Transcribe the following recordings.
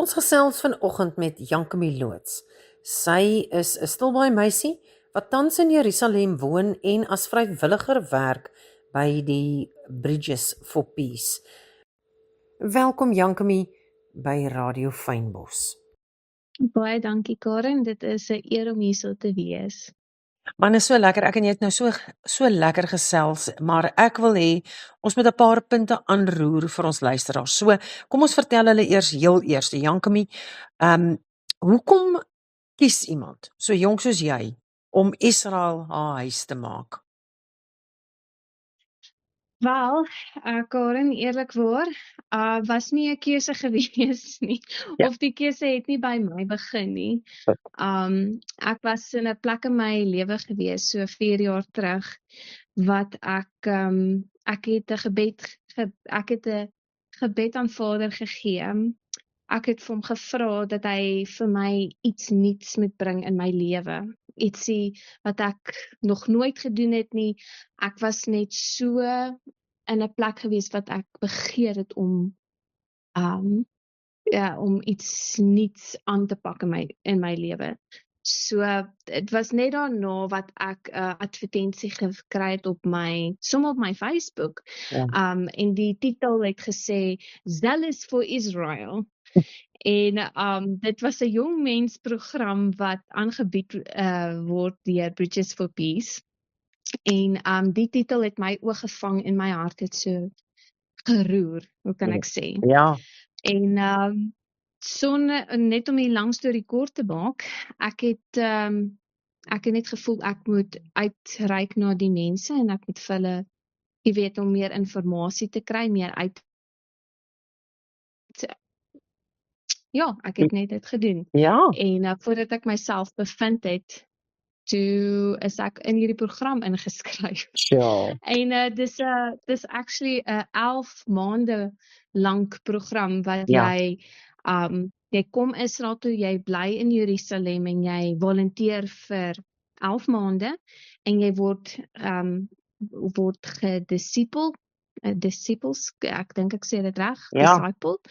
Ons gesels vanoggend met Jankemie Loots. Sy is 'n stilbaai meisie wat tans in Jerusalem woon en as vrywilliger werk by die Bridges for Peace. Welkom Jankemie by Radio Fynbos. Baie dankie Karen, dit is 'n eer om hier so te wees. Man, is so lekker, ek en jy het nou so lekker gesels, maar ek wil hê ons moet 'n paar punte aanroer vir ons luisteraars. So, kom ons vertel hulle heel eers, Jankemie, hoekom kies iemand, so jonk soos jy, om Israel haar huis te maak? Wel, Karen, eerlikwaar, was nie 'n keuse gewees nie, Ja. of die keuse het nie by my begin nie. Ek was in 'n plek in my lewe gewees, so 4 jaar terug, wat ek het 'n gebed aan Vader gegee. Ek het vir hom gevra dat hy vir my iets nuuts moet bring in my lewe. Ietsie wat ek nog nooit gedoen het nie. Ek was net so in 'n plek gewees wat ek begeer het om iets nuuts aan te pak in my lewe. So dit was net daarna wat ek 'n advertensie gekry het op my Facebook. Ja. En die titel het gesê Zealous for Israel. En dit was 'n jong mens program wat aangebied word deur Bridges for Peace. En die titel het my oog gevang en my hart het so geroer, hoe kan ek sê? Ja. En net om die lang storie kort te maak, ek het net gevoel ek moet uitreik na die mense en ek moet vir hulle, jy weet, om meer inligting te kry, meer uit. Ja, ek het net dit gedoen. Ja. En voordat ek myself bevind het, toe is ek in hierdie program ingeskryf. Sure. En dis actually 'n 11 maande lank program wat Ja. jy kom Israel toe, jy bly in Jerusalem en jy volunteer vir 11 maande en jy word disciples, ek dink ek sê dit reg, Ja. discipled.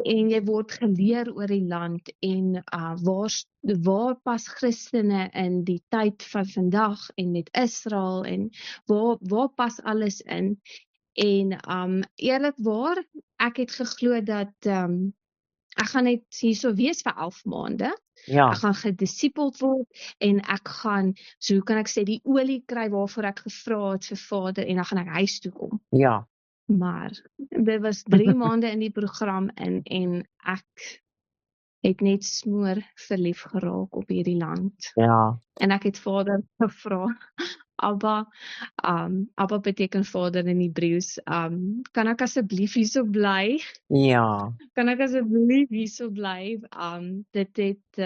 En jy word geleer oor die land en waar pas Christene in die tyd van vandag en met Israel en waar pas alles in. En eerlikwaar, ek het geglo dat ek gaan net hierso wees vir 11 maande. Ja. Ek gaan gedisipeld word en ek gaan, so hoe kan ek sê, die olie kry waarvoor ek gevra het vir Vader en dan gaan ek huis toe kom. Ja. Maar dit was 3 maande in die program en ek het net smoor verlief geraak op hierdie land. Ja. En ek het Vader gevra, Abba beteken Vader in Hebreëus, kan ek asseblief hierso bly? Ja. Kan ek asseblief hierso bly? Dit het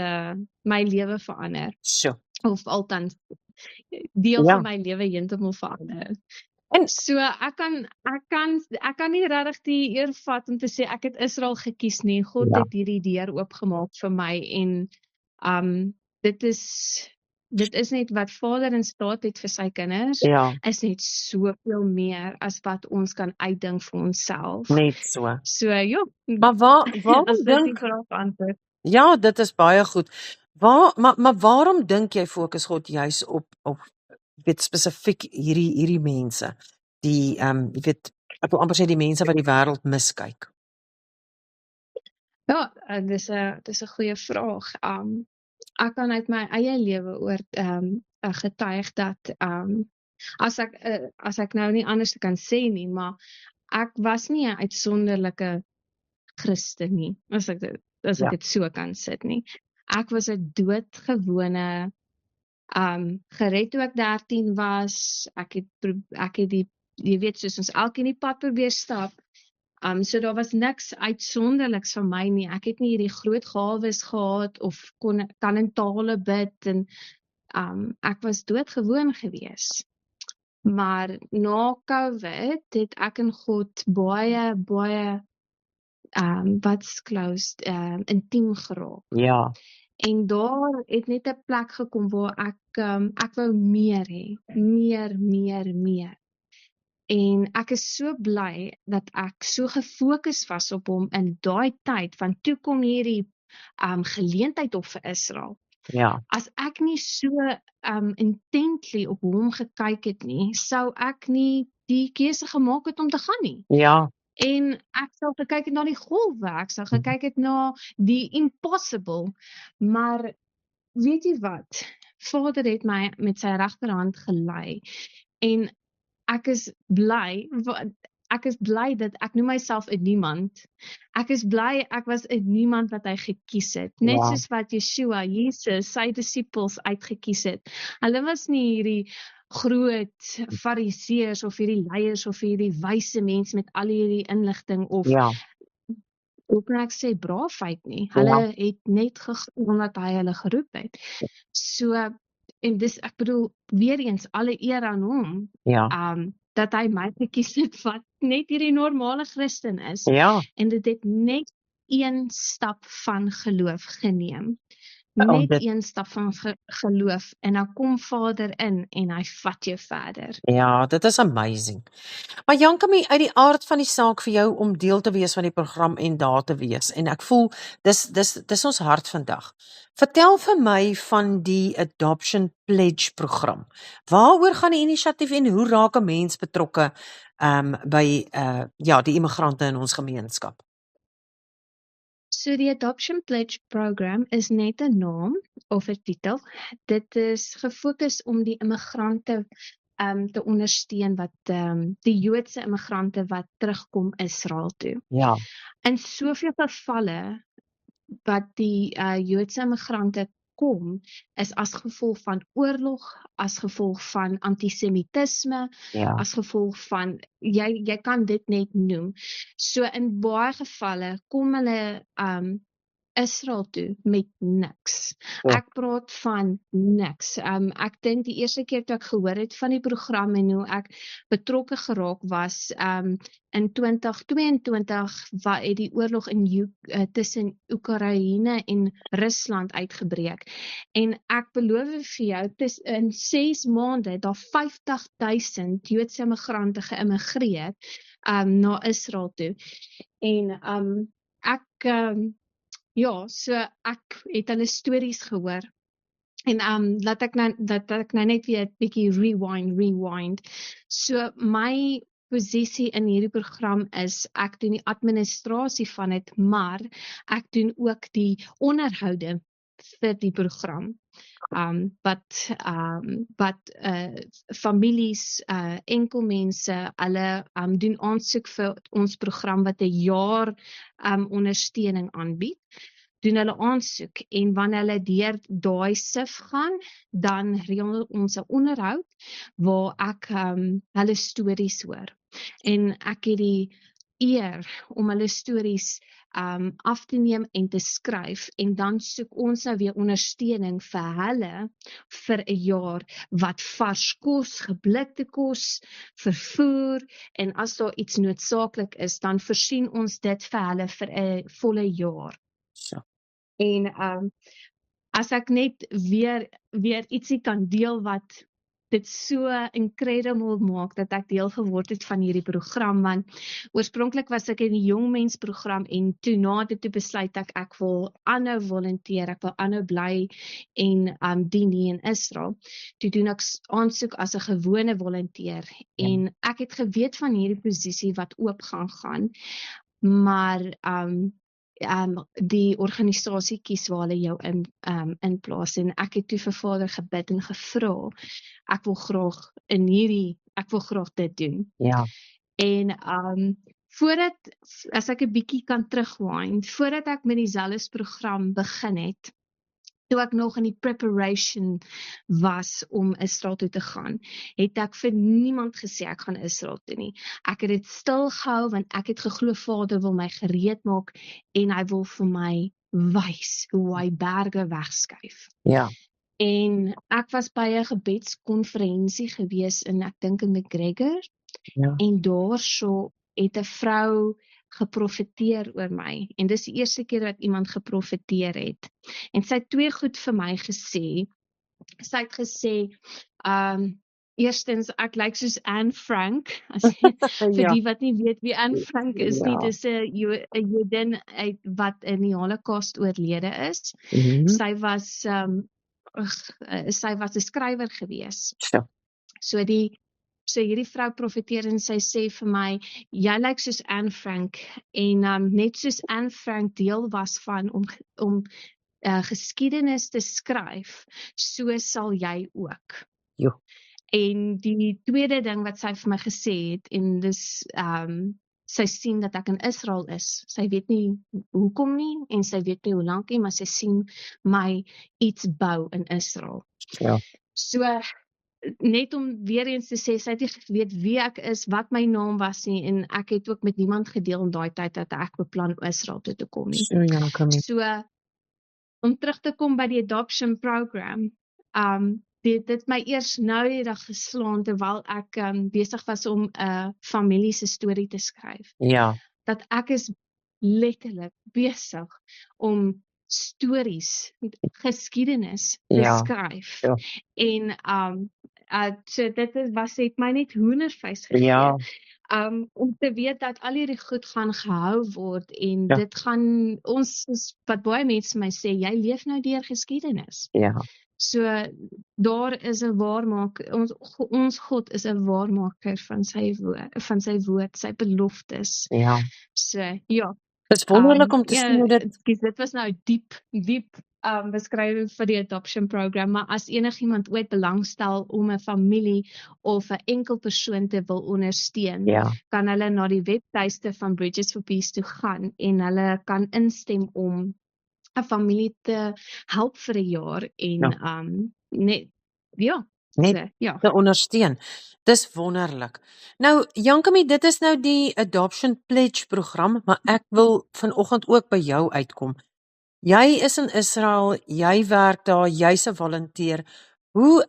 my lewe verander. So. Of althans, deel van my lewe heeltemal verander. So ek kan nie regtig die eer vat om te sê ek het Israel gekies nie. God het hierdie deur oopgemaak vir my en dit is net wat Vader in staat het vir sy kinders. Ja. Is net soveel meer as wat ons kan uitdink vir onsself. Net so. So ja. Maar waarom dink antwoord? Ja, dit is baie goed. Maar waarom dink jy fokus God juis op weet spesifiek hierdie mense, die jy weet, ek wil amper sê die mense wat die wêreld miskyk? Ja, dis 'n goeie vraag. Ek kan uit my eie lewe oor getuig dat as ek nou nie anders kan sê nie, maar ek was nie 'n uitsonderlike Christen nie, as ek dit so kan sit nie. Ek was 'n doodgewone gered toe ek 13 was. Ek het die, jy weet, soos ons elkeen die pad probeer stap. So daar was niks uitsonderliks van my nie. Ek het nie hierdie groot gawes gehad of kan in tale bid en ek was doodgewoon gewees. Maar na COVID het ek en God baie what's close intiem geraak. Ja. En daar het net 'n plek gekom waar ek wou meer hê, meer. En ek is so bly dat ek so gefokus was op hom in daai tyd, want toe kom hierdie geleentheid op vir Israel. Ja, As ek nie so intently op hom gekyk het nie, sou ek nie die keuse gemaak het om te gaan nie. ja, En ek sou gekyk het na die golwe, ek sou gekyk het na die impossible, maar weet jy wat? Vader het my met sy regterhand gelei en ek is bly dat ek noem myself 'n niemand. Ek is bly ek was 'n niemand wat hy gekies het. Net ja, soos wat Yeshua, Jesus, sy disippels uitgekies het. Hulle was nie hierdie groot fariseërs of hierdie leiers of hierdie wyse mense met al hierdie inligting of ja, hoe kan ek sê braafheid nie. Hulle het net geglo omdat hy hulle geroep het. So en dis ek bedoel weer eens alle eer aan hom. ja, Dat hy my gekies het wat net hierdie normale Christen is ja. en dit het net een stap van geloof geneem. Oh, Net dit, een stap van geloof en dan kom Vader in en hy vat jou verder. ja, dit is amazing. Maar Jankemie, uit die aard van die saak vir jou om deel te wees van die program en daar te wees, en ek voel, dis ons hart vandag. Vertel vir my van die Adoption Pledge program. Waaroor gaan die inisiatief en hoe raak 'n mens betrokke by die immigrante in ons gemeenskap? So die Adoption Pledge Program is net 'n naam of 'n titel. Dit is gefokus om die immigrante te ondersteun wat die Joodse immigrante wat terugkom Israel toe. Ja, In soveel gevalle wat die Joodse immigrante kom, is as gevolg van oorlog, as gevolg van antisemitisme, ja, as gevolg van jy kan dit net noem. So in baie gevalle kom hulle Israel toe met niks. Ja. Ek praat van niks. Ek dink die eerste keer toe ek gehoor het van die program en hoe ek betrokke geraak was in 2022 het die oorlog tussen Oekraïne en Rusland uitgebreek. En ek beloof vir jou, in 6 maande het daar 50,000 Joodse immigrante geïmmigreer na Israel toe. En so ek het hulle stories gehoor. En dat ek nou net weer 'n bietjie rewind. So my posisie in hierdie program is ek doen die administrasie van dit, maar ek doen ook die onderhoude vir die program. Wat families, enkelmense, hulle doen aansoek vir ons program wat 'n jaar ondersteuning aanbied. Doen hulle aansoek en wanneer hulle deur daai sif gaan, dan reël ons 'n onderhoud waar ek hulle stories hoor. En ek het die eer om hulle stories af te neem en te skryf en dan soek ons nou weer ondersteuning vir hulle vir 'n jaar wat vars kos, geblikte kos, vervoer en as daar iets noodsaaklik is, dan voorsien ons dit vir hulle vir 'n volle jaar. So. En as ek net weer ietsie kan deel wat dit so incredible maak dat ek deel geword het van hierdie program, want oorspronklik was ek in die jongmensprogram en toe na dit besluit ek wil aanhou volunteer, ek wil aanhou bly en dien hier in Israel. Toe doen ek aansoek as 'n gewone volunteer en ek het geweet van hierdie posisie wat oop gaan, maar die organisasie kies waar hulle jou in plaas en ek het toe vir Vader gebid en gevra ek wil graag dit doen. Ja. En as ek 'n bietjie kan terugwind, voordat ek met die Zealous program begin het, toe ek nog in die preparation was om Israel toe te gaan, het ek vir niemand gesê ek gaan Israel toe nie. Ek het dit stil gehou want ek het geglo Vader wil my gereed maak en hy wil vir my wys hoe hy berge wegskuif. Ja. En ek was by 'n gebedskonferensie gewees ek dink in McGregor. Ja. En daarso het 'n vrou geprofeteer oor my. En dis die eerste keer dat iemand geprofeteer het. En sy het 2 goed vir my gesê. Sy het gesê, Eerstens, ek lyk soos Anne Frank. Vir Ja. die wat nie weet wie Anne Frank is nie, Ja. dis 'n Jodin wat in die Holocaust oorlede is. Mhm. Sy was 'n skrywer gewees. So. So hierdie vrou profeteer en sy sê vir my, jy lyk soos Anne Frank en net soos Anne Frank deel was van om geskiedenis te skryf, so sal jy ook. Jo. En die tweede ding wat sy vir my gesê het, en dis sy sien dat ek in Israel is. Sy weet nie hoekom nie en sy weet nie hoe lank nie, maar sy sien my iets bou in Israel. Ja. So net om weer eens te sê, sy het nie geweet wie ek is, wat my naam was nie, en ek het ook met niemand gedeel in daai tyd dat ek beplan Israel toe te kom nie. So, Jankamie. So om terug te kom by die adoption program, dit my eers nou die dag geslaan terwyl ek besig was om 'n familie se storie te skryf. Ja. Dat ek is letterlik besig om stories, geskiedenis te Ja. skryf. Ja. En so het my net hoendervleis gegee. Ja. Om te weet dat al hierdie goed gaan gehou word en Ja. dit gaan wat baie mense my sê, jy leef nou deur geskiedenis. Ja. So daar is 'n waarmaker, ons God is 'n waarmaker van sy woord, sy beloftes. Ja. So ja. Dit is wonderlik om te sien hoe dit was nou diep beskrywing vir die adoption program, maar as enigiemand ooit belangstel om 'n familie of 'n enkel persoon te wil ondersteun, Ja. kan hulle na die webtuiste van Bridges for Peace toe gaan en hulle kan instem om 'n familie te help vir 'n jaar en net te ondersteun. Dis wonderlik. Nou Jankamie, dit is nou die Adoption Pledge program, maar ek wil vanoggend ook by jou uitkom. Jy is in Israel, jy werk daar, jy's 'n volunteer.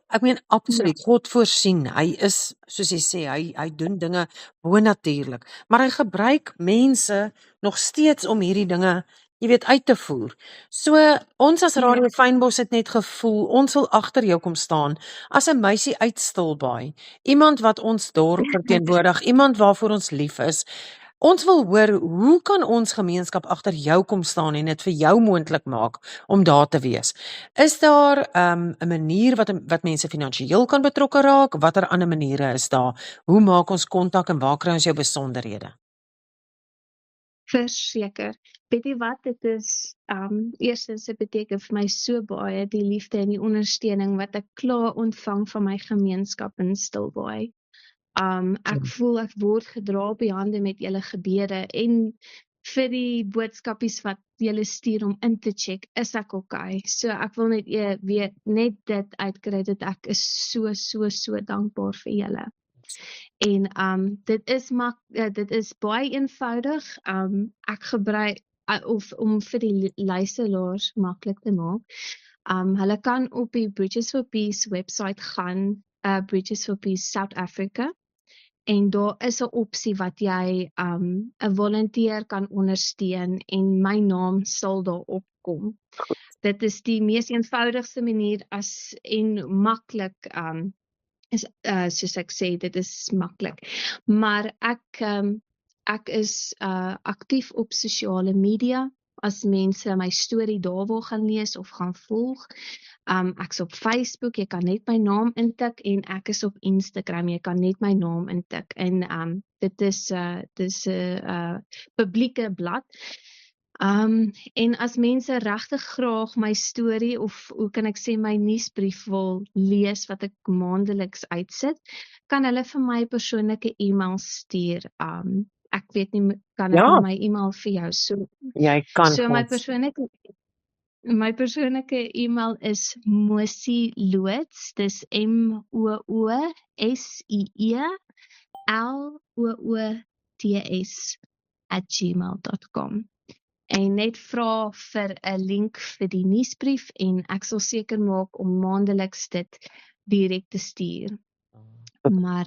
Ek meen absoluut, God voorsien. Hy is, soos jy sê, hy doen dinge bonatuurlik, maar hy gebruik mense nog steeds om hierdie dinge, jy weet, uit te voer. So ons as Radio Fynbos het net gevoel, ons wil agter jou kom staan as 'n meisie uit Stilbaai, iemand wat ons dorp verteenwoordig, iemand waarvoor ons lief is. Ons wil hoor, hoe kan ons gemeenskap agter jou kom staan en dit vir jou moontlik maak om daar te wees? Is daar 'n manier wat mense finansiëel kan betrokke raak? Watter ander maniere is daar? Hoe maak ons kontak en waar kry ons jou besonderhede? Verseker. Weet jy wat, dit is eerstens dit beteken vir my so baie die liefde en die ondersteuning wat ek klaar ontvang van my gemeenskap in Stilbaai. Ek voel ek word gedra op die hande met julle gebede en vir die boodskapies wat julle stuur om in te check, is ek okay. So ek wil net weet net dit uitkry dat ek is so dankbaar vir julle. En dit is baie eenvoudig. Ek gebruik om vir die luisteraars maklik te maak. Hulle kan op die Bridges for Peace website gaan, Bridges for Peace South Africa. En daar is 'n opsie wat jy 'n volunteer kan ondersteun en my naam sal daar opkom. Dit is die mees eenvoudigste manier en maklik soos ek sê, dit is maklik. Maar ek is aktief op sosiale media. As mense my storie daar wil gaan lees of gaan volg. Ek is op Facebook, jy kan net my naam intik, en ek is op Instagram, jy kan net my naam intik. En dit is 'n publieke blad. En as mense regtig graag my storie of hoe kan ek sê my nuusbrief wil lees wat ek maandeliks uitsit, kan hulle vir my persoonlike e-mail stuur. Ek weet nie, kan ek my e-mail vir jou so. Jy kan. So my persoonlike e-mail is Moosieloods, dis moosiloods@gmail.com. En net vra vir 'n link vir die nuusbrief en ek sal seker maak om maandeliks dit direk te stuur. Maar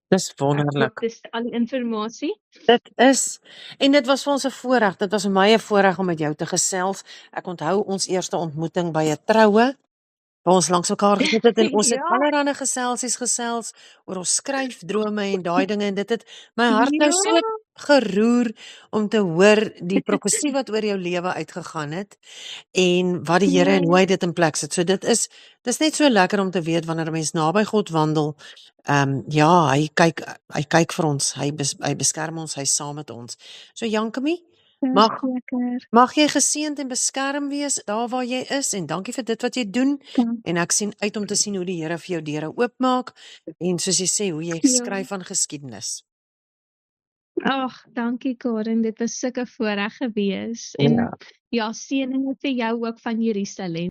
dis wonderlik. Dis al die inligting. Dit is, en dit was vir ons 'n voorreg, dit was vir my 'n voorreg om met jou te gesels. Ek onthou ons eerste ontmoeting by 'n troue, waar ons langs mekaar gesit het en ons het Ja, allerlei gesels oor ons skryfdrome en daai dinge en dit het my hart nou so ja. geroer om te hoor die profesie wat oor jou lewe uitgegaan het en wat die Here en hoe hy dit in plek sit. So dis net so lekker om te weet wanneer 'n mens naby God wandel. Ja, hy kyk vir ons. Hy beskerm ons, hy's saam met ons. So Jankemie, mag Lekker. mag jy geseënd en beskerm wees daar waar jy is en dankie vir dit wat jy doen. En ek sien uit om te sien hoe die Here vir jou deure oopmaak en soos jy sê hoe jy skryf van geskiedenis. Ag, dankie Karen, dit was sulke voorreg gewees. En ja, seëninge vir jou ook van Jerusalem.